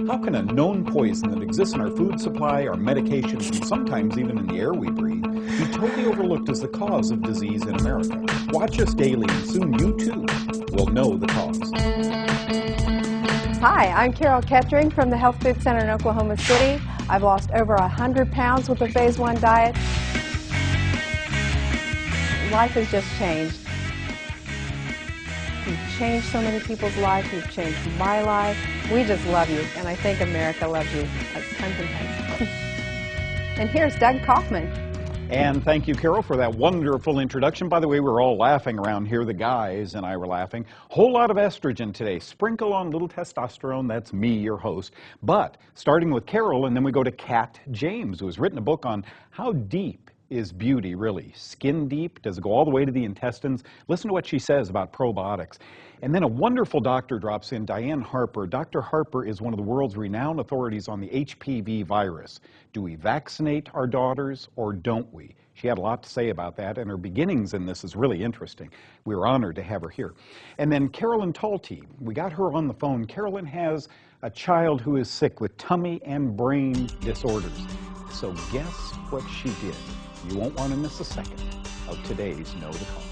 How can a known poison that exists in our food supply, our medications, and sometimes even in the air we breathe, be totally overlooked as the cause of disease in America? Watch us daily, and soon you too will know the cause. Hi, I'm Carol Kettering from the Health Food Center in Oklahoma City. I've lost over 100 pounds with the Phase 1 diet. Life has just changed. You've changed so many people's lives. You've changed my life. We just love you, and I think America loves you like tons and tons. And here's Doug Kaufman. And thank you, Carol, for that wonderful introduction. By the way, we're all laughing around here. The guys and I were laughing. Whole lot of estrogen today. Sprinkle on little testosterone. That's me, your host. But starting with Carol, and then we go to Kat James, who has written a book on how deep is beauty, really? Skin deep? Does it go all the way to the intestines? Listen to what she says about probiotics. And then a wonderful doctor drops in, Diane Harper. Dr. Harper is one of the world's renowned authorities on the HPV virus. Do we vaccinate our daughters or don't we? She had a lot to say about that, and her beginnings in this is really interesting. We were honored to have her here. And then Carolyn Talty, we got her on the phone. Carolyn has a child who is sick with tummy and brain disorders. So guess what she did? You won't want to miss a second of today's Know the Cause.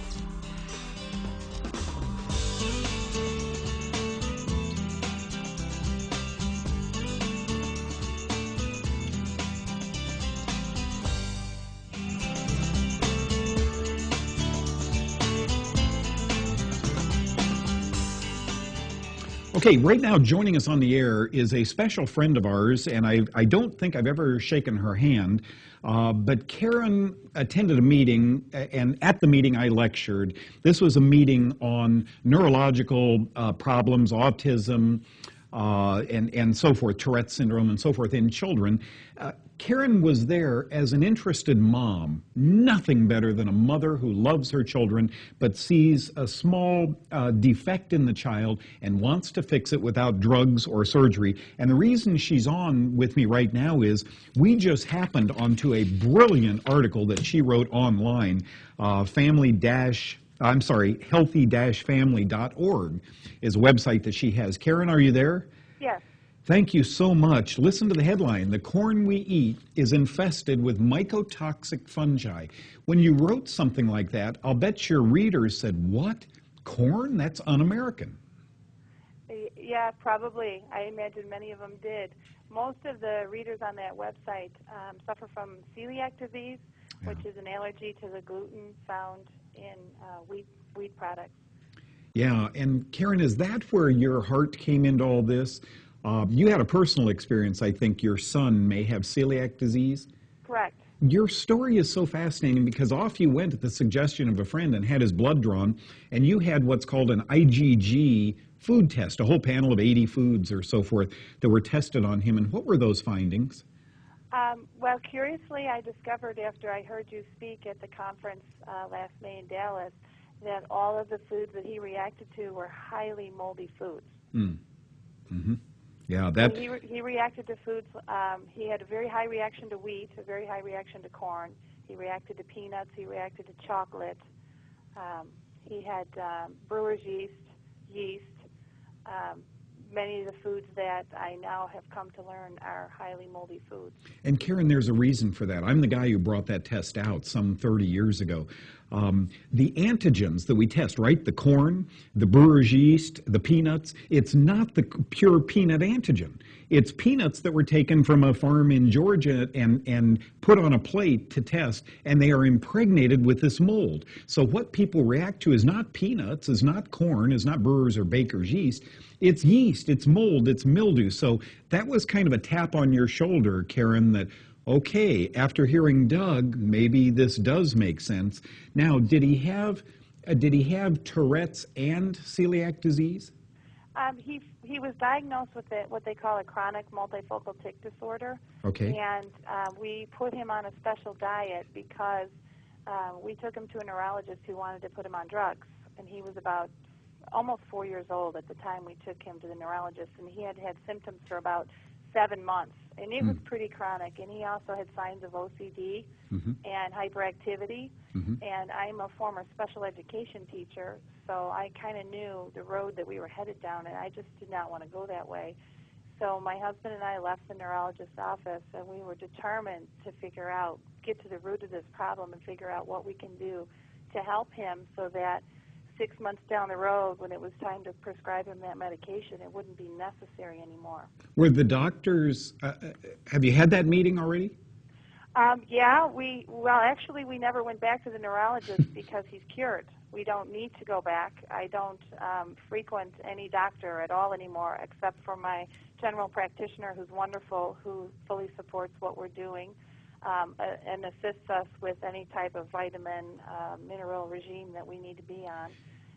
Okay, right now joining us on the air is a special friend of ours, and I don't think I've ever shaken her hand, but Karen attended a meeting, and at the meeting I lectured. This was a meeting on neurological problems, autism, and so forth, Tourette's syndrome and so forth in children. Karen was there as an interested mom, nothing better than a mother who loves her children but sees a small defect in the child and wants to fix it without drugs or surgery. And the reason she's on with me right now is we just happened onto a brilliant article that she wrote online, healthy-family.org is a website that she has. Karen, are you there? Yes. Thank you so much. Listen to the headline. The corn we eat is infested with mycotoxic fungi. When you wrote something like that, I'll bet your readers said, what? Corn? That's un-American. Yeah, probably. I imagine many of them did. Most of the readers on that website suffer from celiac disease, which is an allergy to the gluten found in wheat products. Yeah, and Karen, is that where your heart came into all this? You had a personal experience. I think your son may have celiac disease. Correct. Your story is so fascinating because off you went at the suggestion of a friend and had his blood drawn, and you had what's called an IgG food test, a whole panel of 80 foods or so forth that were tested on him. And what were those findings? Well, curiously, I discovered after I heard you speak at the conference last May in Dallas that all of the foods that he reacted to were highly moldy foods. Mm-hmm. Yeah, that he reacted to foods. He had a very high reaction to wheat, a very high reaction to corn. He reacted to peanuts. He reacted to chocolate. He had brewer's yeast. Many of the foods that I now have come to learn are highly moldy foods. And Karen, there's a reason for that. I'm the guy who brought that test out some 30 years ago. The antigens that we test, right? The corn, the brewer's yeast, the peanuts, it's not the pure peanut antigen. It's peanuts that were taken from a farm in Georgia and put on a plate to test, and they are impregnated with this mold. So what people react to is not peanuts, is not corn, is not brewer's or baker's yeast. It's yeast, it's mold, it's mildew. So that was kind of a tap on your shoulder, Karen, that, okay, after hearing Doug, maybe this does make sense. Now, did he have Tourette's and celiac disease? He was diagnosed with what they call a chronic multifocal tic disorder. Okay. And we put him on a special diet because we took him to a neurologist who wanted to put him on drugs. And he was about almost 4 years old at the time we took him to the neurologist, and he had had symptoms for about 7 months, and it was pretty chronic. And he also had signs of OCD and hyperactivity. And I'm a former special education teacher, so I kind of knew the road that we were headed down, and I just did not want to go that way. So my husband and I left the neurologist's office, and we were determined to get to the root of this problem and figure out what we can do to help him so that 6 months down the road, when it was time to prescribe him that medication, it wouldn't be necessary anymore. Were the doctors, have you had that meeting already? Yeah, actually, we never went back to the neurologist because he's cured. We don't need to go back. I don't frequent any doctor at all anymore, except for my general practitioner, who's wonderful, who fully supports what we're doing and assists us with any type of vitamin, mineral regime that we need to be on.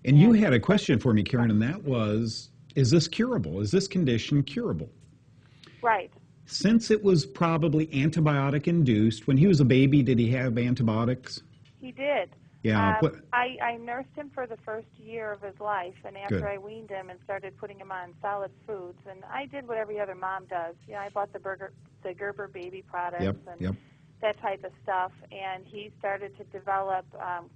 And you had a question for me, Karen, and that was, is this curable? Is this condition curable? Right. Since it was probably antibiotic-induced, when he was a baby, did he have antibiotics? He did. Yeah. I nursed him for the first year of his life, and after Good. I weaned him and started putting him on solid foods, and I did what every other mom does. You know, I bought the Gerber baby products and that type of stuff, and he started to develop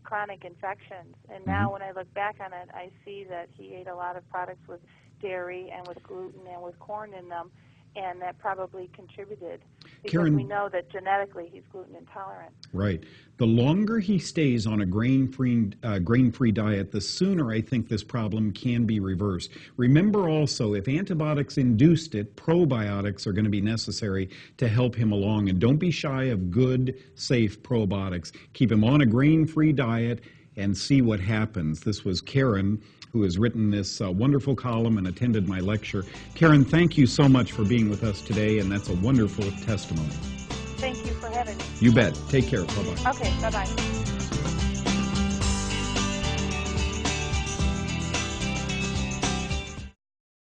chronic infections. And now when I look back on it, I see that he ate a lot of products with dairy and with gluten and with corn in them, and that probably contributed because Karen, we know that genetically he's gluten intolerant. Right. The longer he stays on a grain-free diet, the sooner I think this problem can be reversed. Remember also, if antibiotics induced it, probiotics are going to be necessary to help him along. And don't be shy of good, safe probiotics. Keep him on a grain-free diet and see what happens. This was Karen, who has written this wonderful column and attended my lecture. Karen, thank you so much for being with us today, and that's a wonderful testimony. Thank you for having me. You bet. Take care. Bye-bye. Okay, bye-bye.